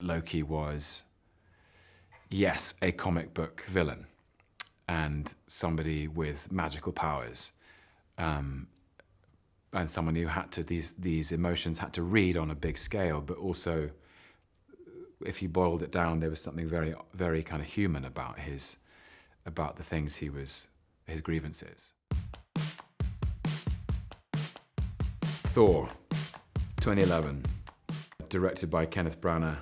Loki was, yes, a comic book villain and somebody with magical powers, and someone who had to, these emotions had to read on a big scale, but also, if you boiled it down, there was something very, very kind of human about the things his grievances. Thor, 2011, directed by Kenneth Branagh.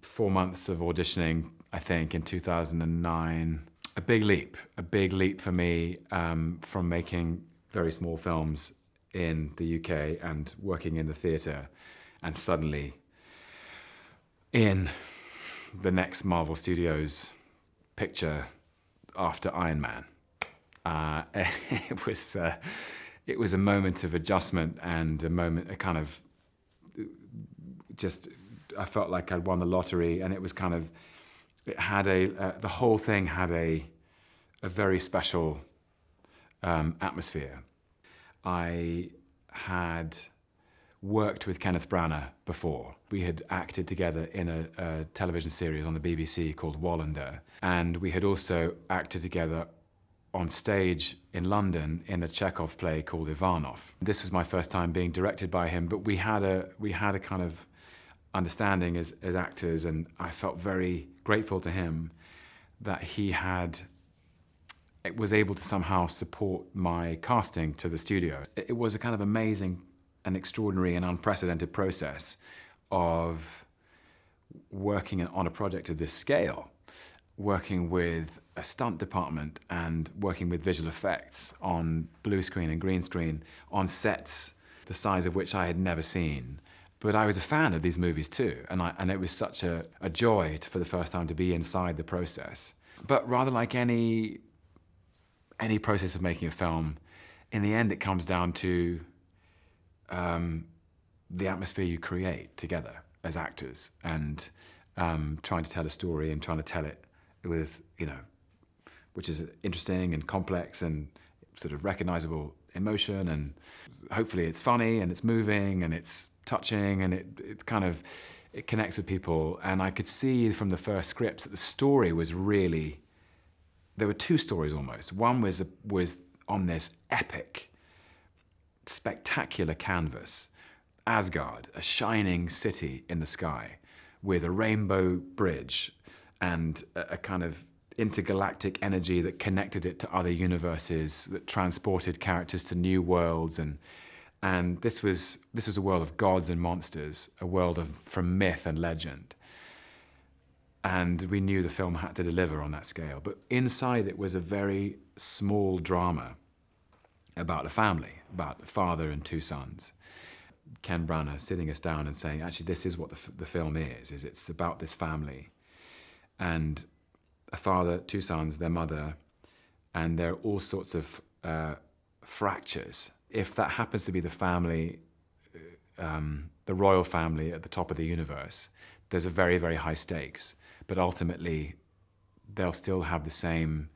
4 months of auditioning, I think, in 2009. A big leap for me, from making very small films in the UK and working in the theatre, and suddenly in the next Marvel Studios picture after Iron Man. It was a moment of adjustment and a kind of just, I felt like I'd won the lottery, and it was kind of, it had the whole thing had a very special atmosphere. I had worked with Kenneth Branagh before. We had acted together in a television series on the BBC called Wallander, and we had also acted together on stage in London in a Chekhov play called Ivanov. This was my first time being directed by him, but we had a kind of understanding as actors, and I felt very grateful to him that he was able to somehow support my casting to the studio. It was a kind of amazing and extraordinary and unprecedented process of working on a project of this scale, working with a stunt department and working with visual effects on blue screen and green screen, on sets the size of which I had never seen. But I was a fan of these movies too, and it was such a joy for the first time to be inside the process. But rather like any process of making a film, in the end it comes down to the atmosphere you create together as actors, and trying to tell a story and trying to tell it with, which is interesting and complex and sort of recognizable emotion, and hopefully it's funny and it's moving and it's touching, and it connects with people. And I could see from the first scripts that the story was really, there were two stories almost. One was on this epic, spectacular canvas, Asgard, a shining city in the sky with a rainbow bridge and a kind of intergalactic energy that connected it to other universes, that transported characters to new worlds, and this was a world of gods and monsters, a world from myth and legend. And we knew the film had to deliver on that scale. But inside it was a very small drama about a family, about a father and two sons. Ken Branagh sitting us down and saying, actually, this is what the film is it's about this family. And a father, two sons, their mother, and there are all sorts of fractures. If that happens to be the family, the royal family at the top of the universe, there's a very, very high stakes. But ultimately, they'll still have the same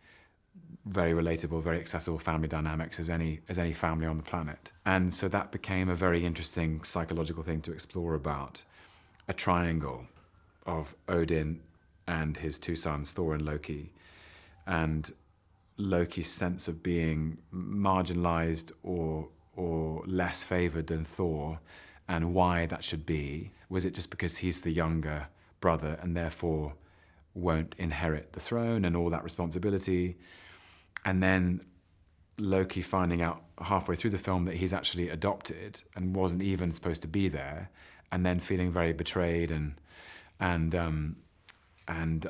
very relatable, very accessible family dynamics as any family on the planet. And so that became a very interesting psychological thing to explore about a triangle of Odin and his two sons, Thor and Loki, and Loki's sense of being marginalized or less favored than Thor, and why that should be. Was it just because he's the younger brother and therefore won't inherit the throne and all that responsibility? And then Loki finding out halfway through the film that he's actually adopted and wasn't even supposed to be there, and then feeling very betrayed and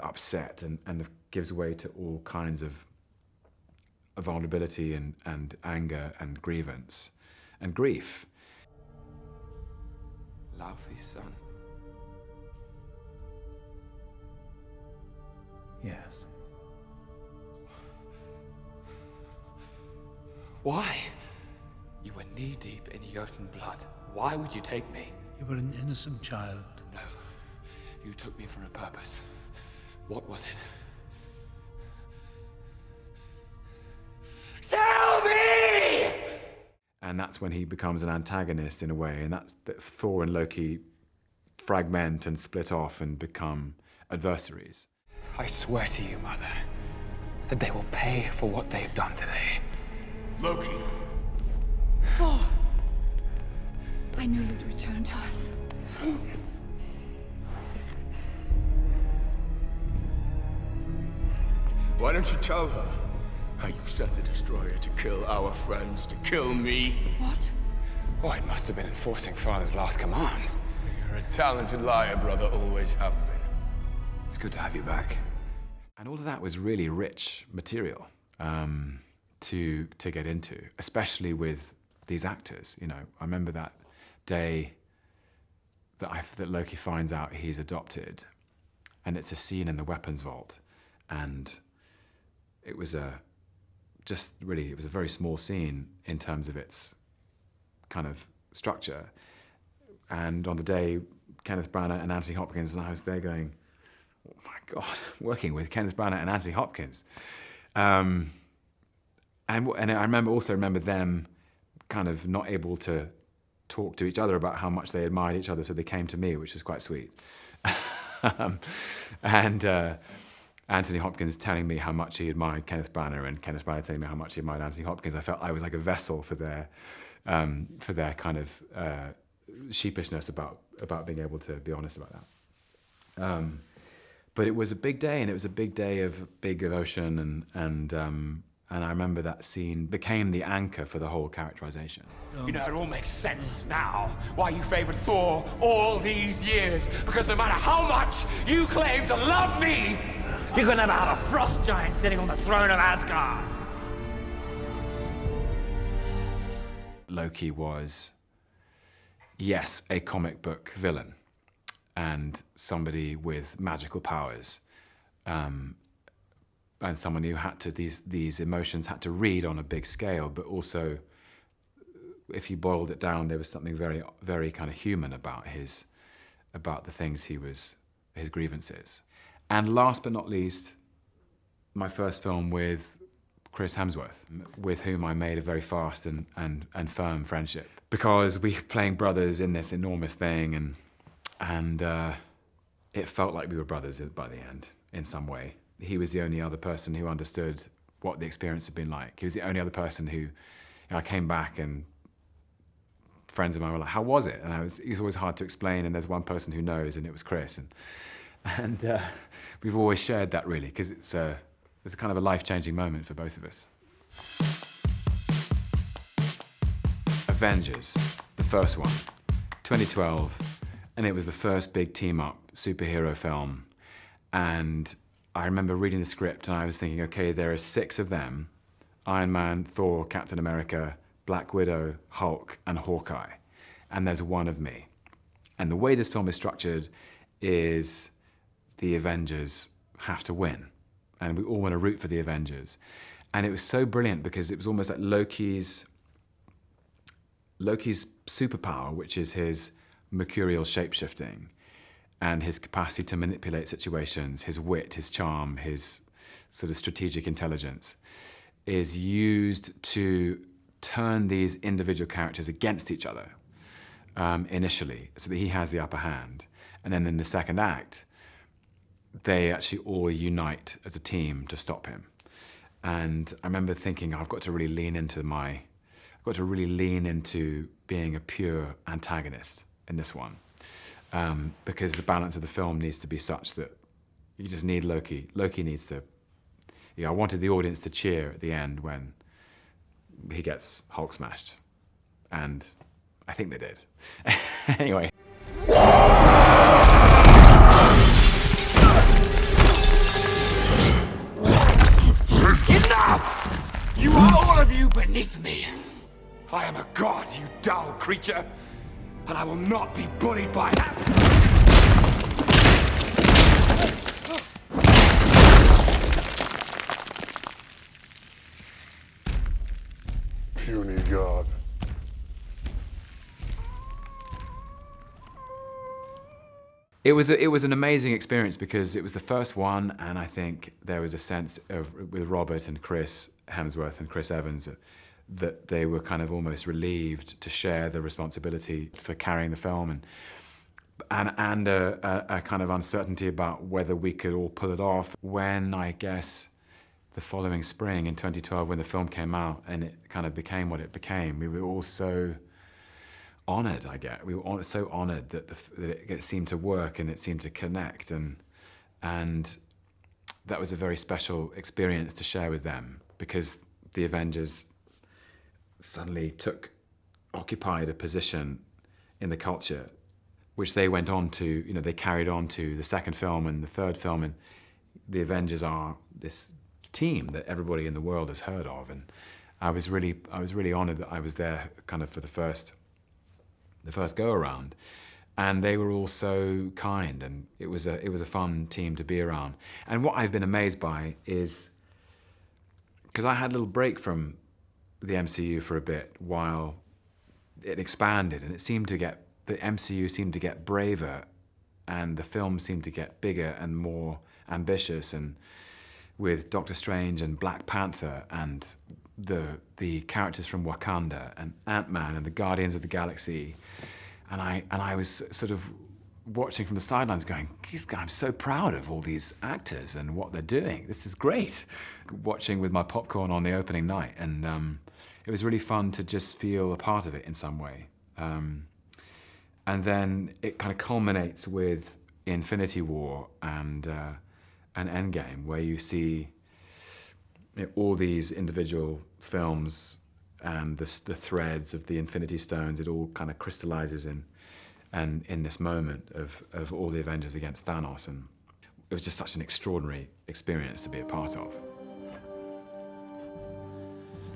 upset, and gives way to all kinds of vulnerability and anger and grievance and grief. Love his son. Yes. Why? You were knee-deep in Jotun blood. Why would you take me? You were an innocent child. No. You took me for a purpose. What was it? Tell me! And that's when he becomes an antagonist in a way, and that's that Thor and Loki fragment and split off and become adversaries. I swear to you, Mother, that they will pay for what they've done today. Loki! Thor! I knew you'd return to us. Why don't you tell her how you sent the destroyer to kill our friends, to kill me? What? Oh, I must have been enforcing Father's last command. You're a talented liar, brother, always have been. It's good to have you back. And all of that was really rich material to get into, especially with these actors. You know, I remember that day that Loki finds out he's adopted, and it's a scene in the weapons vault, and it was a very small scene in terms of its kind of structure. And on the day, Kenneth Branagh and Anthony Hopkins, and I was there going, oh my God, working with Kenneth Branagh and Anthony Hopkins. And I remember them kind of not able to talk to each other about how much they admired each other, so they came to me, which was quite sweet. And Anthony Hopkins telling me how much he admired Kenneth Branagh, and Kenneth Branagh telling me how much he admired Anthony Hopkins. I felt I was like a vessel for their kind of sheepishness about being able to be honest about that. But it was a big day, and it was a big day of big emotion, and I remember that scene became the anchor for the whole characterization. You know, it all makes sense now why you favored Thor all these years. Because no matter how much you claim to love me, you could never have a frost giant sitting on the throne of Asgard. Loki was, yes, a comic book villain and somebody with magical powers, and someone who had to, these emotions had to read on a big scale, but also, if you boiled it down, there was something very, very kind of human about the things his grievances. And last but not least, my first film with Chris Hemsworth, with whom I made a very fast and firm friendship, because we were playing brothers in this enormous thing, and it felt like we were brothers by the end in some way. He was the only other person who understood what the experience had been like. He was the only other person who, I came back and friends of mine were like, how was it? And it was always hard to explain, and there's one person who knows, and it was Chris. And we've always shared that, really, because it's a kind of a life-changing moment for both of us. Avengers, the first one, 2012, and it was the first big team-up superhero film. And I remember reading the script, and I was thinking, okay, there are 6 of them: Iron Man, Thor, Captain America, Black Widow, Hulk, and Hawkeye. And there's one of me. And the way this film is structured is the Avengers have to win. And we all want to root for the Avengers. And it was so brilliant because it was almost like Loki's superpower, which is his mercurial shapeshifting and his capacity to manipulate situations, his wit, his charm, his sort of strategic intelligence, is used to turn these individual characters against each other initially, so that he has the upper hand. And then in the second act, they actually all unite as a team to stop him. And I remember thinking, I've got to really lean into being a pure antagonist in this one, because the balance of the film needs to be such that you just need Loki. Loki needs to. I wanted the audience to cheer at the end when he gets Hulk smashed, and I think they did. Anyway. Enough! You are all of you beneath me. I am a god, you dull creature, and I will not be bullied by that. Puny god. It was an amazing experience because it was the first one, and I think there was a sense of, with Robert and Chris Hemsworth and Chris Evans, that they were kind of almost relieved to share the responsibility for carrying the film. and a kind of uncertainty about whether we could all pull it off. When I guess the following spring in 2012, when the film came out and it kind of became what it became, we were all so honored, I guess. We were so honored that it seemed to work and it seemed to connect, and that was a very special experience to share with them, because the Avengers suddenly occupied a position in the culture, which they went on to, they carried on to the second film and the third film, and the Avengers are this team that everybody in the world has heard of. And I was really honored that I was there kind of for the first go around, and they were all so kind, and it was a fun team to be around. And what I've been amazed by is, because I had a little break from the MCU for a bit while it expanded, and the MCU seemed to get braver, and the film seemed to get bigger and more ambitious, and with Doctor Strange and Black Panther and the characters from Wakanda and Ant-Man and the Guardians of the Galaxy, and I was sort of watching from the sidelines going, I'm so proud of all these actors and what they're doing. This is great. Watching with my popcorn on the opening night, and it was really fun to just feel a part of it in some way. And then it kind of culminates with Infinity War and Endgame, where you see all these individual films and the threads of the Infinity Stones. It all kind of crystallizes in this moment of all the Avengers against Thanos, and it was just such an extraordinary experience to be a part of.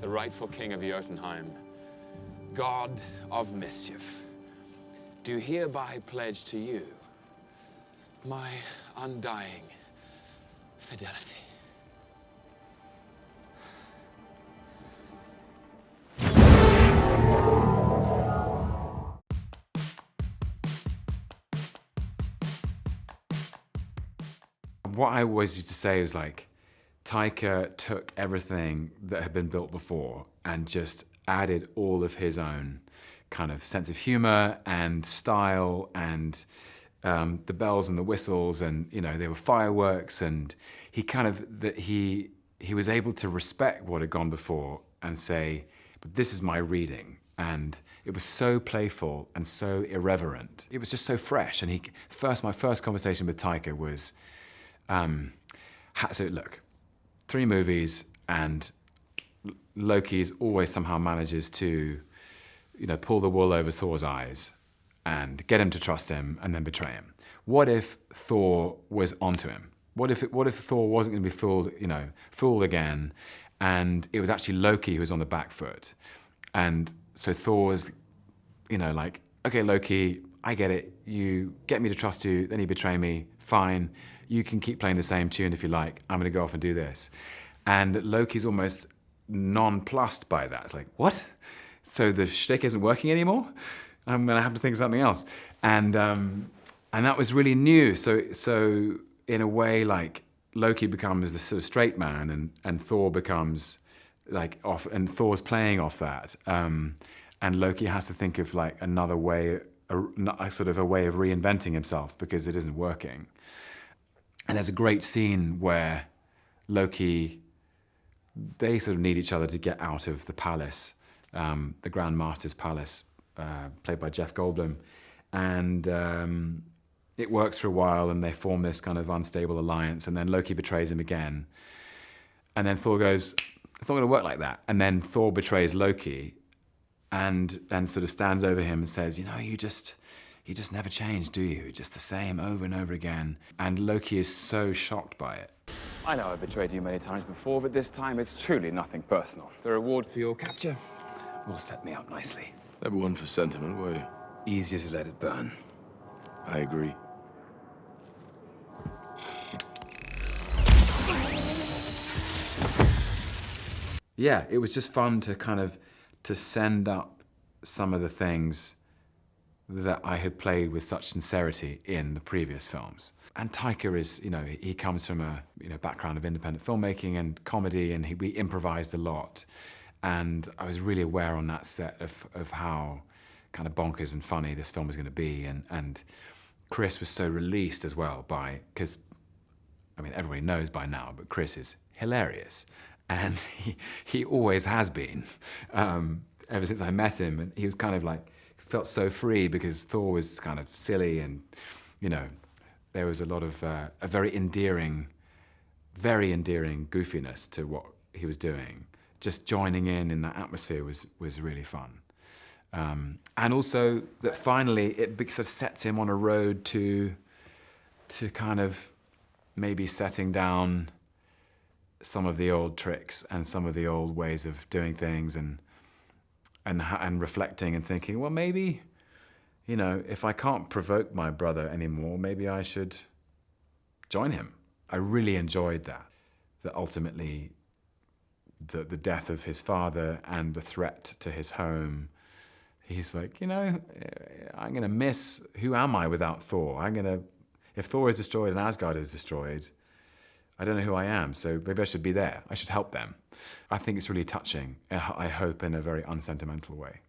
The rightful king of Jotunheim, god of mischief, do hereby pledge to you my undying fidelity. What I always used to say was, like, Taika took everything that had been built before and just added all of his own kind of sense of humor and style, and the bells and the whistles, and there were fireworks, and he was able to respect what had gone before and say, but this is my reading. And it was so playful and so irreverent. It was just so fresh. And my first conversation with Taika was, so look, 3 movies, and Loki's always somehow manages to, pull the wool over Thor's eyes and get him to trust him and then betray him. What if Thor was onto him? What if Thor wasn't going to be fooled again, and it was actually Loki who was on the back foot? And so Thor's, like, okay, Loki, I get it. You get me to trust you, then you betray me. Fine. You can keep playing the same tune if you like. I'm going to go off and do this. And Loki's almost nonplussed by that. It's like, what? So the shtick isn't working anymore? I'm going to have to think of something else. And that was really new. So in a way, like, Loki becomes the sort of straight man, and Thor becomes like off, and Thor's playing off that. And Loki has to think of like another way, a sort of a way of reinventing himself because it isn't working. And there's a great scene where Loki, they sort of need each other to get out of the palace, the Grand Master's palace, played by Jeff Goldblum. And it works for a while, and they form this kind of unstable alliance, and then Loki betrays him again. And then Thor goes, it's not going to work like that. And then Thor betrays Loki and sort of stands over him and says, you just never change, do you? Just the same over and over again. And Loki is so shocked by it. I know I've betrayed you many times before, but this time it's truly nothing personal. The reward for your capture will set me up nicely. Never one for sentiment, were you? Easier to let it burn. I agree. Yeah, it was just fun to kind of to send up some of the things that I had played with such sincerity in the previous films. And Taika is, he comes from a background of independent filmmaking and comedy, and we improvised a lot. And I was really aware on that set of how kind of bonkers and funny this film was going to be. And Chris was so released as well because, I mean, everybody knows by now, but Chris is hilarious. And he always has been, ever since I met him. And he was kind of like, felt so free because Thor was kind of silly and, you know, there was a lot of, a very endearing goofiness to what he was doing. Just joining in that atmosphere was really fun. And also that finally it sort of sets him on a road to kind of maybe setting down some of the old tricks and some of the old ways of doing things and reflecting and thinking, well, maybe, you know, if I can't provoke my brother anymore, maybe I should join him. I really enjoyed that ultimately the death of his father and the threat to his home, he's like, you know, I'm gonna miss, who am I without Thor? If Thor is destroyed and Asgard is destroyed, I don't know who I am, so maybe I should be there. I should help them. I think it's really touching, I hope in a very unsentimental way.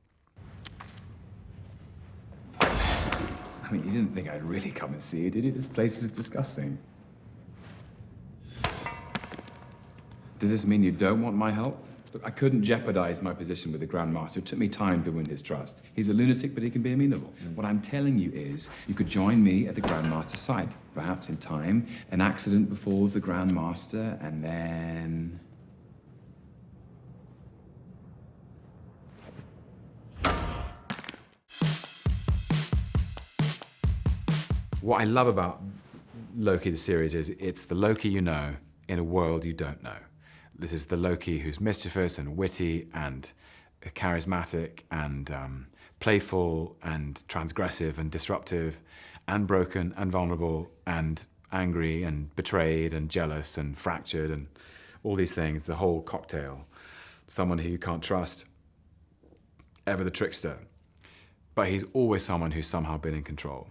I mean, you didn't think I'd really come and see you, did you? This place is disgusting. Does this mean you don't want my help? Look, I couldn't jeopardize my position with the Grand Master. It took me time to win his trust. He's a lunatic, but he can be amenable. What I'm telling you is, you could join me at the Grand Master's side. Perhaps in time, an accident befalls the Grand Master, and then... What I love about Loki, the series, is it's the Loki you know in a world you don't know. This is the Loki who's mischievous and witty and charismatic and playful and transgressive and disruptive and broken and vulnerable and angry and betrayed and jealous and fractured and all these things, the whole cocktail. Someone who you can't trust, ever the trickster. But he's always someone who's somehow been in control.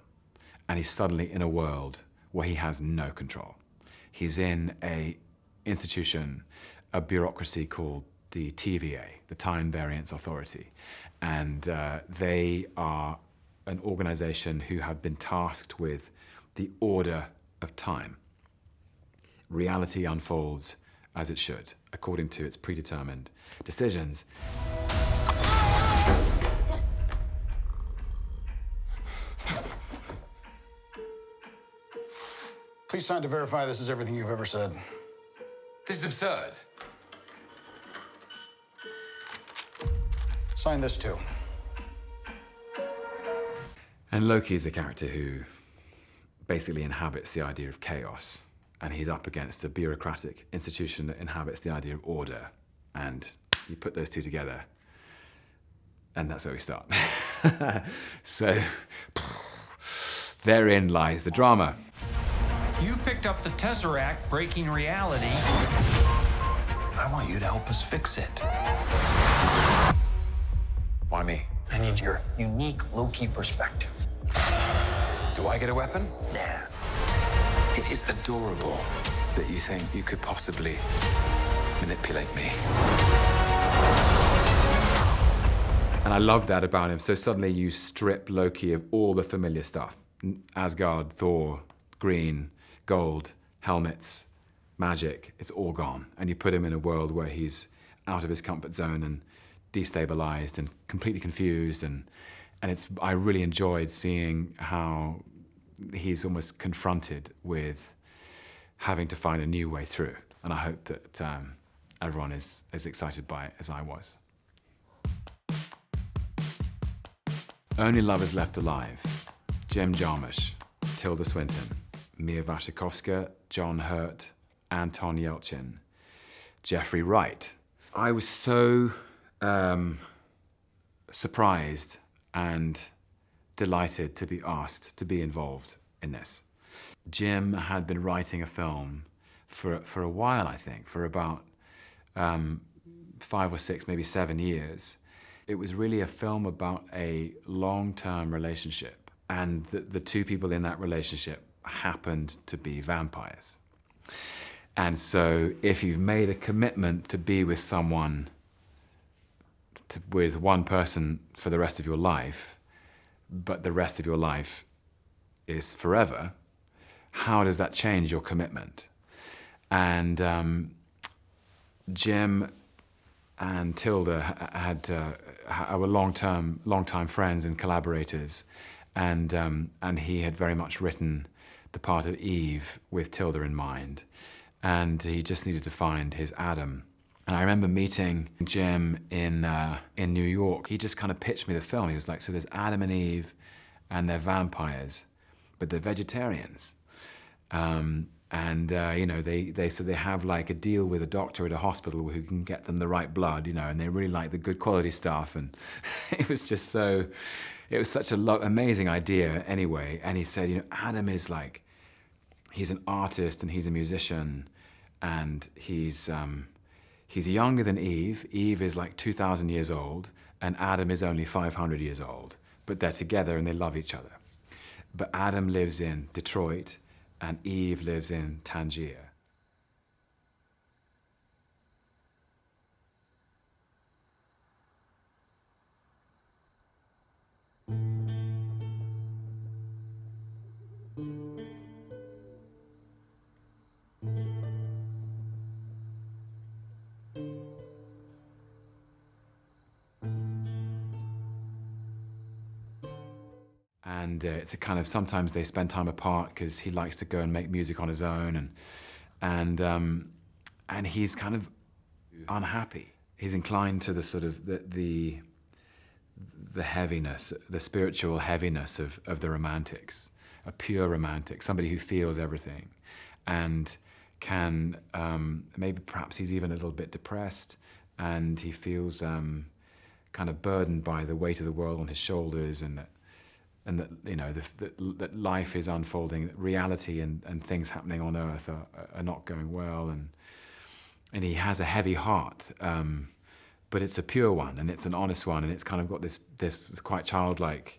And he's suddenly in a world where he has no control. He's in a institution, a bureaucracy called the TVA, the Time Variance Authority. And they are an organization who have been tasked with the order of time. Reality unfolds as it should, according to its predetermined decisions. Please sign to verify this is everything you've ever said. This is absurd. Sign this too. And Loki is a character who basically inhabits the idea of chaos. And he's up against a bureaucratic institution that inhabits the idea of order. And you put those two together, and that's where we start. So, therein lies the drama. You picked up the Tesseract, breaking reality. I want you to help us fix it. Why me? I need your unique Loki perspective. Do I get a weapon? Nah. It is adorable that you think you could possibly manipulate me. And I love that about him. So suddenly you strip Loki of all the familiar stuff. Asgard, Thor, green, gold, helmets, magic, it's all gone. And you put him in a world where he's out of his comfort zone and destabilized and completely confused. And I really enjoyed seeing how he's almost confronted with having to find a new way through. And I hope that everyone is as excited by it as I was. Only Lovers Left Alive. Jim Jarmusch, Tilda Swinton, Mia Wasikowska, John Hurt, Anton Yelchin, Jeffrey Wright. I was so surprised and delighted to be asked to be involved in this. Jim had been writing a film for a while, I think, for about 5 or 6, maybe 7 years. It was really a film about a long-term relationship, and the two people in that relationship happened to be vampires. And so if you've made a commitment to be with someone, with one person for the rest of your life, but the rest of your life is forever, how does that change your commitment? And Jim and Tilda were long-time friends and collaborators, and he had very much written the part of Eve with Tilda in mind, and he just needed to find his Adam. And I remember meeting Jim in New York. He just kind of pitched me the film. He was like, so there's Adam and Eve, and they're vampires, but they're vegetarians. You know, they have like a deal with a doctor at a hospital who can get them the right blood, you know, and they really like the good quality stuff. And it was just it was such an amazing idea anyway. And he said, you know, Adam is like, he's an artist and he's a musician, and he's younger than Eve. Eve is like 2,000 years old, and Adam is only 500 years old. But they're together and they love each other. But Adam lives in Detroit, and Eve lives in Tangier. And it's a kind of, sometimes they spend time apart because he likes to go and make music on his own, and he's kind of unhappy. He's inclined to the sort of the heaviness, the spiritual heaviness of the romantics, a pure romantic, somebody who feels everything, and can maybe perhaps he's even a little bit depressed, and he feels kind of burdened by the weight of the world on his shoulders, and that you know that life is unfolding, that reality and things happening on Earth are not going well, and he has a heavy heart, but it's a pure one, and it's an honest one, and it's kind of got this quite childlike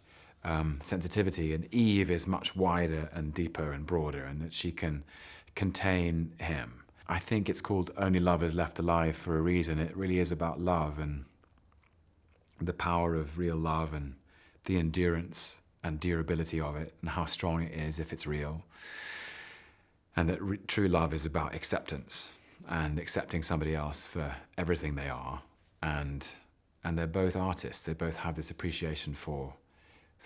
sensitivity. And Eve is much wider and deeper and broader, and that she can contain him. I think it's called Only Lovers Left Alive for a reason. It really is about love and the power of real love and the endurance and durability of it, and how strong it is if it's real. And that true love is about acceptance and accepting somebody else for everything they are. And they're both artists. They both have this appreciation for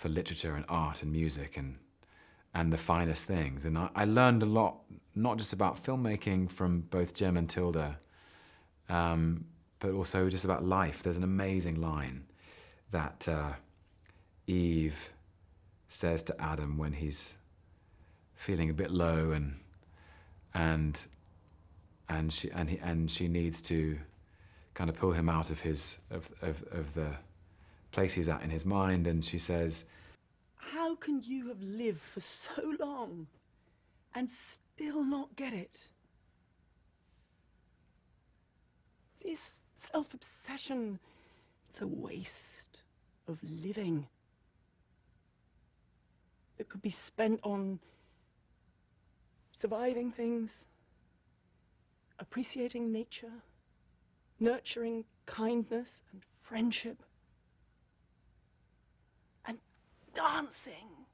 literature and art and music and the finest things. And I learned a lot, not just about filmmaking from both Jim and Tilda, but also just about life. There's an amazing line that Eve says to Adam when he's feeling a bit low, and she needs to kind of pull him out of the place he's at in his mind, and she says, "How can you have lived for so long and still not get it? This self-obsession, it's a waste of living that could be spent on surviving things, appreciating nature, nurturing kindness and friendship, and dancing."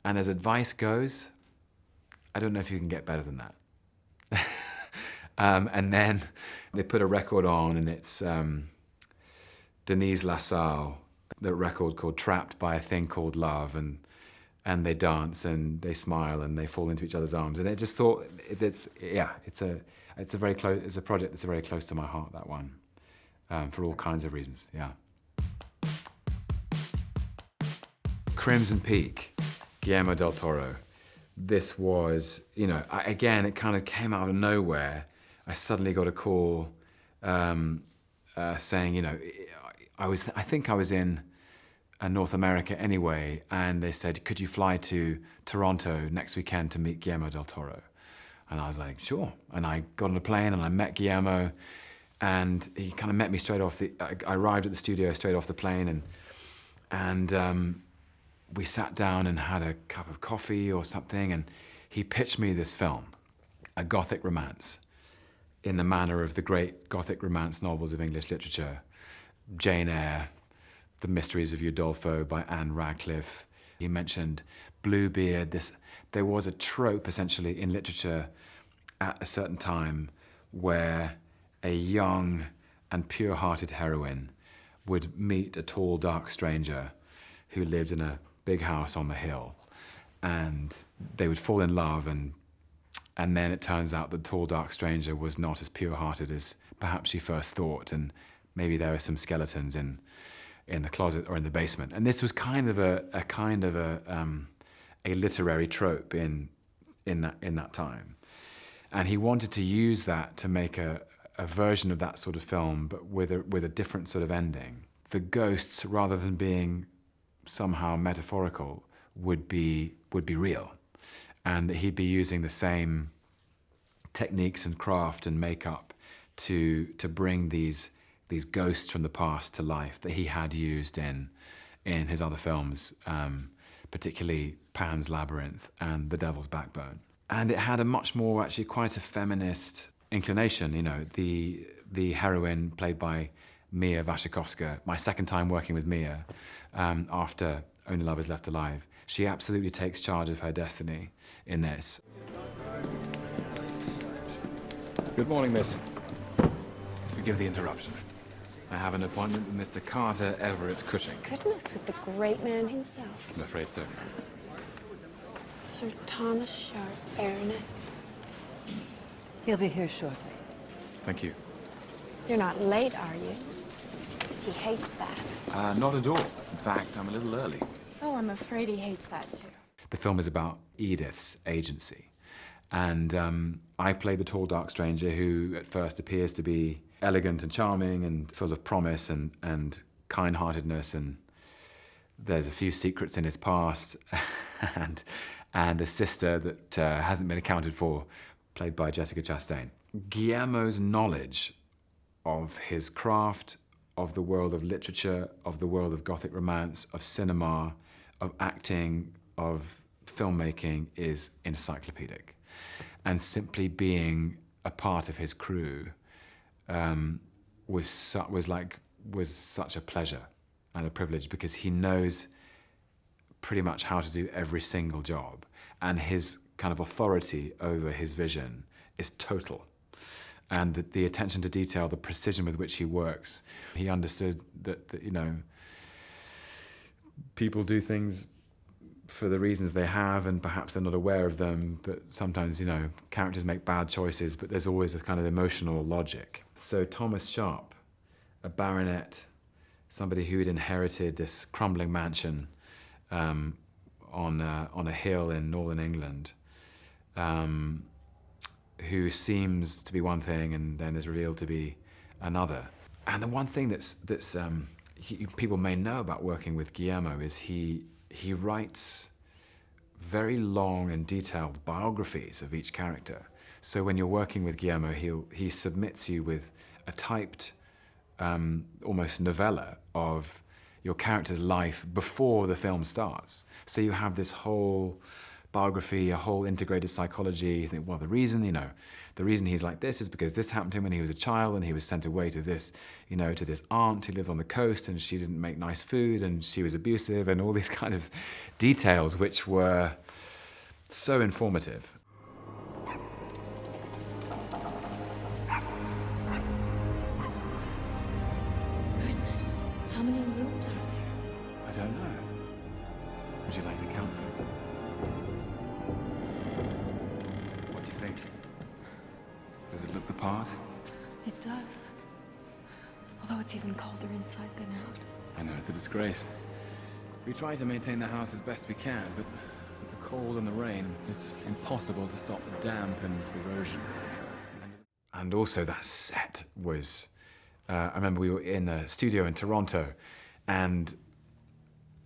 And as advice goes, I don't know if you can get better than that. And then they put a record on, and it's Denise LaSalle, the record called Trapped by a Thing Called Love, and they dance and they smile and they fall into each other's arms. And I just thought it's a project that's very close to my heart, that one, for all kinds of reasons, yeah. Crimson Peak, Guillermo del Toro. This was, you know, again, it kind of came out of nowhere. I suddenly got a call saying, you know, I think I was in North America anyway, and they said, could you fly to Toronto next weekend to meet Guillermo del Toro? And I was like, sure. And I got on a plane and I met Guillermo, and he kind of met me straight off I arrived at the studio straight off the plane, and we sat down and had a cup of coffee or something, and he pitched me this film, a Gothic romance, in the manner of the great Gothic romance novels of English literature, Jane Eyre, The Mysteries of Udolpho by Anne Radcliffe. He mentioned Bluebeard. There was a trope, essentially, in literature at a certain time where a young and pure-hearted heroine would meet a tall, dark stranger who lived in a big house on the hill. And they would fall in love, and then it turns out the tall, dark stranger was not as pure-hearted as perhaps she first thought, and maybe there were some skeletons in the closet or in the basement. And this was kind of a literary trope in that time. And he wanted to use that to make a version of that sort of film, but with a different sort of ending. The ghosts, rather than being somehow metaphorical, would be real, and that he'd be using the same techniques and craft and makeup to bring these ghosts from the past to life that he had used in his other films, particularly Pan's Labyrinth and The Devil's Backbone. And it had a much more, actually quite a feminist inclination. You know, the heroine played by Mia Wasikowska, my second time working with Mia after Only Lovers Left Alive, she absolutely takes charge of her destiny in this. Good morning, miss. Forgive the interruption. I have an appointment with Mr. Carter Everett Cushing. Goodness, with the great man himself. I'm afraid so. Sir Thomas Sharp, Baronet. He'll be here shortly. Thank you. You're not late, are you? He hates that. Not at all. In fact, I'm a little early. Oh, I'm afraid he hates that too. The film is about Edith's agency. And I play the tall, dark stranger who at first appears to be elegant and charming and full of promise and kind-heartedness, and there's a few secrets in his past and a sister that hasn't been accounted for, played by Jessica Chastain. Guillermo's knowledge of his craft, of the world of literature, of the world of Gothic romance, of cinema, of acting, of filmmaking is encyclopedic. And simply being a part of his crew was such a pleasure and a privilege, because he knows pretty much how to do every single job, and his kind of authority over his vision is total. And the attention to detail, the precision with which he works. He understood that you know, people do things for the reasons they have, and perhaps they're not aware of them, but sometimes, you know, characters make bad choices, but there's always a kind of emotional logic. So Thomas Sharp, a baronet, somebody who had inherited this crumbling mansion on a hill in northern England, who seems to be one thing and then is revealed to be another. And the one thing that's people may know about working with Guillermo is he writes very long and detailed biographies of each character. So when you're working with Guillermo, he submits you with a typed, almost novella of your character's life before the film starts. So you have this whole biography, a whole integrated psychology. You think, well, the reason he's like this is because this happened to him when he was a child, and he was sent away to this aunt who lived on the coast, and she didn't make nice food, and she was abusive, and all these kind of details which were so informative. Goodness, how many rooms are there? I don't know. Would you like to count them? What do you think? Does it look the part? It does. Although it's even colder inside than out. I know, it's a disgrace. We try to maintain the house as best we can, but with the cold and the rain, it's impossible to stop the damp and erosion. And also that set was... I remember we were in a studio in Toronto, and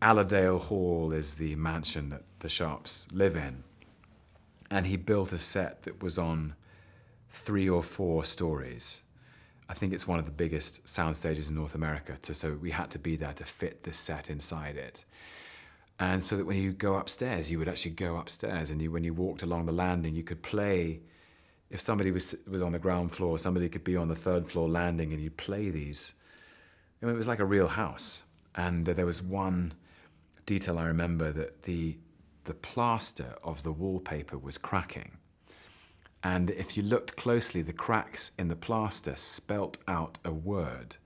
Allerdale Hall is the mansion that the Sharps live in. And he built a set that was on 3 or 4 stories. I think it's one of the biggest sound stages in North America, so we had to be there to fit this set inside it. And so that when you go upstairs, you would actually go upstairs, and when you walked along the landing, you could play. If somebody was on the ground floor, somebody could be on the 3rd floor landing, and you'd play these. I mean, it was like a real house. And there was one detail I remember, that the plaster of the wallpaper was cracking. And if you looked closely, the cracks in the plaster spelt out a word,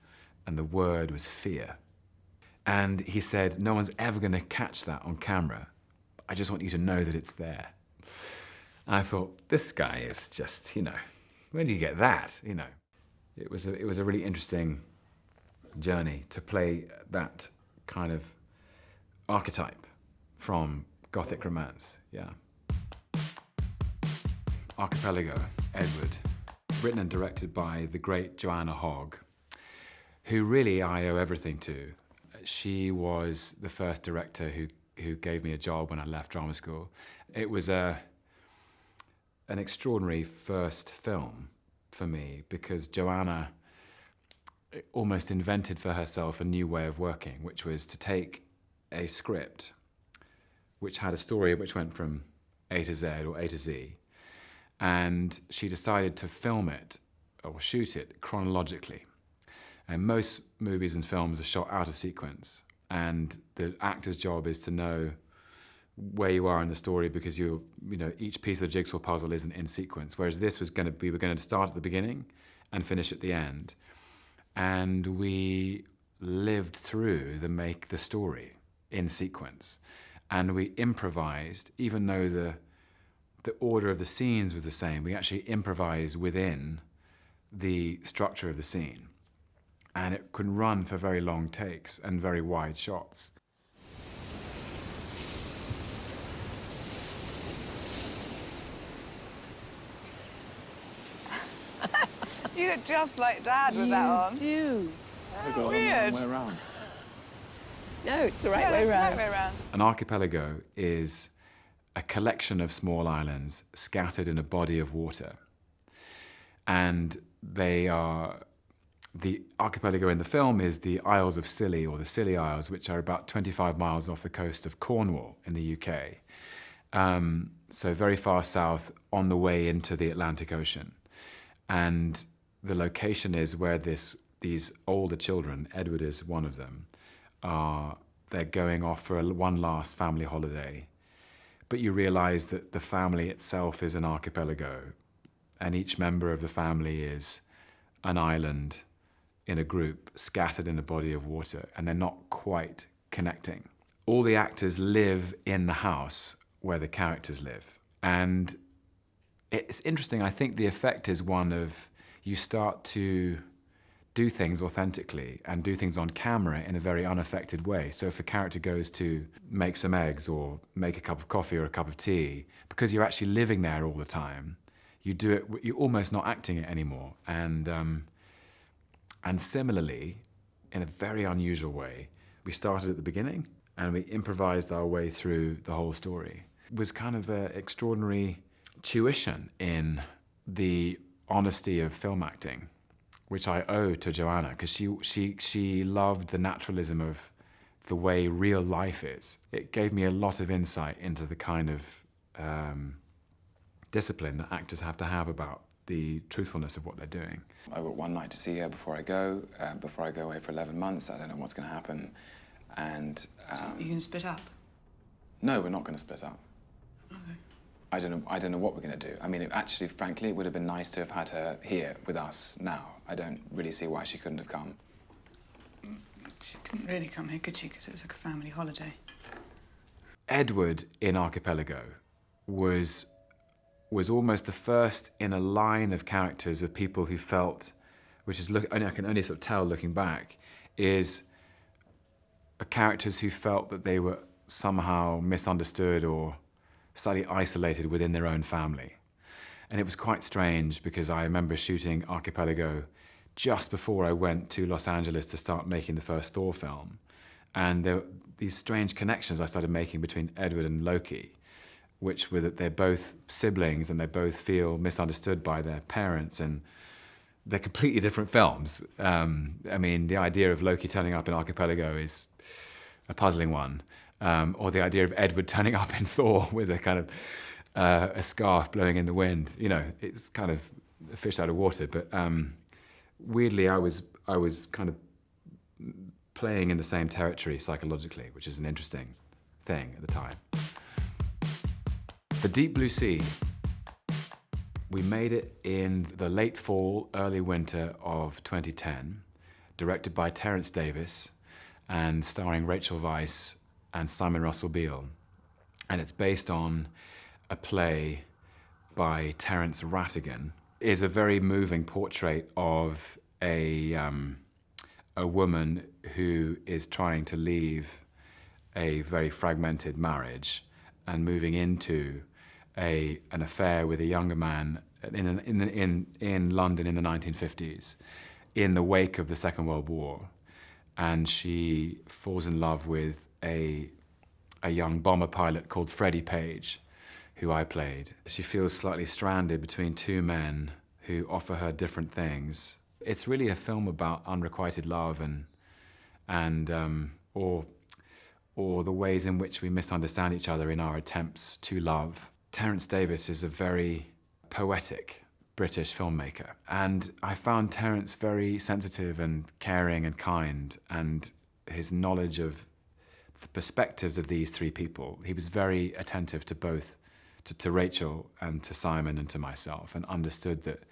and the word was fear. And he said, no one's ever going to catch that on camera. I just want you to know that it's there. And I thought, this guy is just, where do you get that? It was a really interesting journey to play that kind of archetype from Gothic romance, yeah. Archipelago, Edward, written and directed by the great Joanna Hogg, who really I owe everything to. She was the first director who gave me a job when I left drama school. It was an extraordinary first film for me, because Joanna almost invented for herself a new way of working, which was to take a script which had a story which went from A to Z or A to Z, and she decided to film it or shoot it chronologically. And most movies and films are shot out of sequence, and the actor's job is to know where you are in the story, because each piece of the jigsaw puzzle isn't in sequence. Whereas this was we were going to start at the beginning and finish at the end, and we lived through the story in sequence, and we improvised, even though the order of the scenes was the same. We actually improvised within the structure of the scene, and it could run for very long takes and very wide shots. You look just like Dad with that on. You do. Weird. Way around. No, it's the right Yeah, way it's the round. right way around. An archipelago is a collection of small islands scattered in a body of water. And they are, the archipelago in the film is the Isles of Scilly, or the Scilly Isles, which are about 25 miles off the coast of Cornwall in the UK. So very far south on the way into the Atlantic Ocean. And the location is where these older children, Edward is one of them, they're going off for one last family holiday. But you realize that the family itself is an archipelago, and each member of the family is an island in a group scattered in a body of water, and they're not quite connecting. All the actors live in the house where the characters live. And it's interesting, I think the effect is one of, you start to do things authentically and do things on camera in a very unaffected way. So if a character goes to make some eggs or make a cup of coffee or a cup of tea, because you're actually living there all the time, you do it, you're almost not acting it anymore. And similarly, in a very unusual way, we started at the beginning and we improvised our way through the whole story. It was kind of an extraordinary tuition in the honesty of film acting, which I owe to Joanna, because she loved the naturalism of the way real life is. It gave me a lot of insight into the kind of discipline that actors have to have about the truthfulness of what they're doing. I've got one night to see her before I go away for 11 months. I don't know what's going to happen. And So you're going to split up? no, we're not going to split up. Okay. I don't know what we're going to do. I mean, actually, frankly, it would have been nice to have had her here with us now. I don't really see why she couldn't have come. She couldn't really come here, could she? Because it was like a family holiday. Edward in Archipelago was almost the first in a line of characters of people who felt, which is, I can only sort of tell looking back, is characters who felt that they were somehow misunderstood or slightly isolated within their own family. And it was quite strange, because I remember shooting Archipelago just before I went to Los Angeles to start making the first Thor film. And there were these strange connections I started making between Edward and Loki, which were that they're both siblings and they both feel misunderstood by their parents, and they're completely different films. I mean, the idea of Loki turning up in Archipelago is a puzzling one. Or the idea of Edward turning up in Thor with a kind of a scarf blowing in the wind. You know, it's kind of a fish out of water. But weirdly, I was kind of playing in the same territory psychologically, which is an interesting thing at the time. The Deep Blue Sea, we made it in the late fall, early winter of 2010, directed by Terence Davis and starring Rachel Weisz and Simon Russell Beale. And it's based on a play by Terence Rattigan. It is a very moving portrait of a woman who is trying to leave a very fragmented marriage and moving into an affair with a younger man in London in the 1950s, in the wake of the Second World War. And she falls in love with a young bomber pilot called Freddie Page, who I played. She feels slightly stranded between two men who offer her different things. It's really a film about unrequited love or the ways in which we misunderstand each other in our attempts to love. Terence Davis is a very poetic British filmmaker, and I found Terence very sensitive and caring and kind, and his knowledge of the perspectives of these three people. He was very attentive to both, to Rachel and to Simon and to myself, and understood that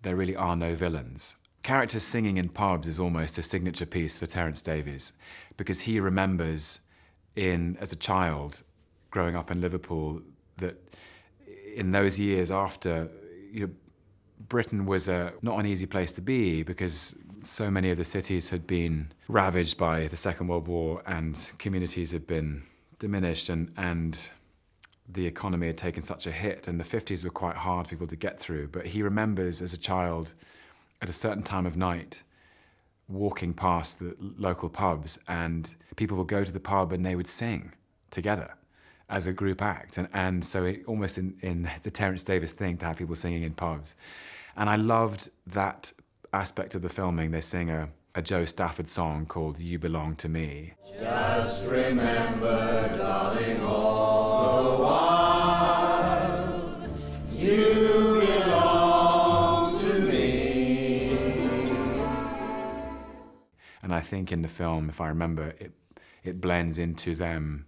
there really are no villains. Characters singing in pubs is almost a signature piece for Terence Davies, because he remembers as a child growing up in Liverpool that in those years after, Britain was not an easy place to be, because so many of the cities had been ravaged by the Second World War and communities had been diminished, and the economy had taken such a hit, and the 50s were quite hard for people to get through. But he remembers as a child, at a certain time of night, walking past the local pubs, and people would go to the pub and they would sing together as a group act. And so it almost in the Terence Davis thing to have people singing in pubs. And I loved that aspect of the filming. They sing a Joe Stafford song called You Belong to Me. Just remember, darling, all the while, you belong to me. And I think in the film, if I remember, it blends into them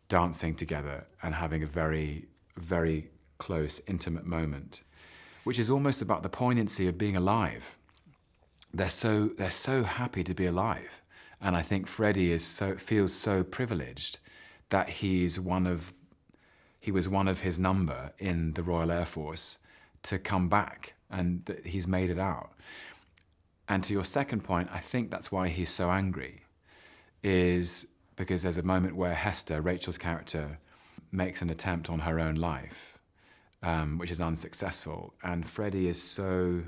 dancing together and having a very, very close, intimate moment, which is almost about the poignancy of being alive. They're so happy to be alive. And I think Freddie feels so privileged that he was one of his number in the Royal Air Force to come back, and that he's made it out. And to your second point, I think that's why he's so angry, is because there's a moment where Hester, Rachel's character, makes an attempt on her own life, which is unsuccessful. And Freddie is so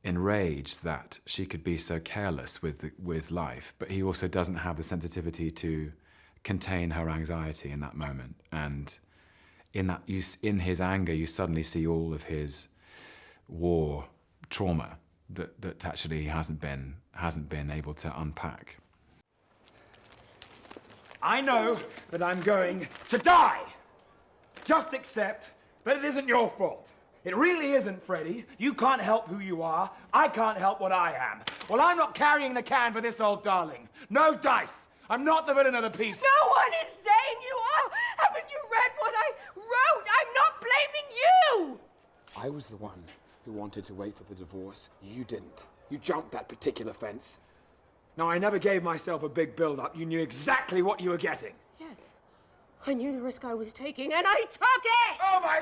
enraged that she could be so careless with life, but he also doesn't have the sensitivity to contain her anxiety in that moment. And in his anger, you suddenly see all of his war trauma that actually he hasn't been able to unpack. I know that I'm going to die. Just accept that it isn't your fault. It really isn't, Freddie. You can't help who you are. I can't help what I am. Well, I'm not carrying the can for this old darling. No dice. I'm not the villain of the piece. No one is saying you are. Haven't you read what I wrote? I'm not blaming you. I was the one who wanted to wait for the divorce. You didn't. You jumped that particular fence. No, I never gave myself a big build-up. You knew exactly what you were getting. Yes. I knew the risk I was taking, and I took it! Oh, my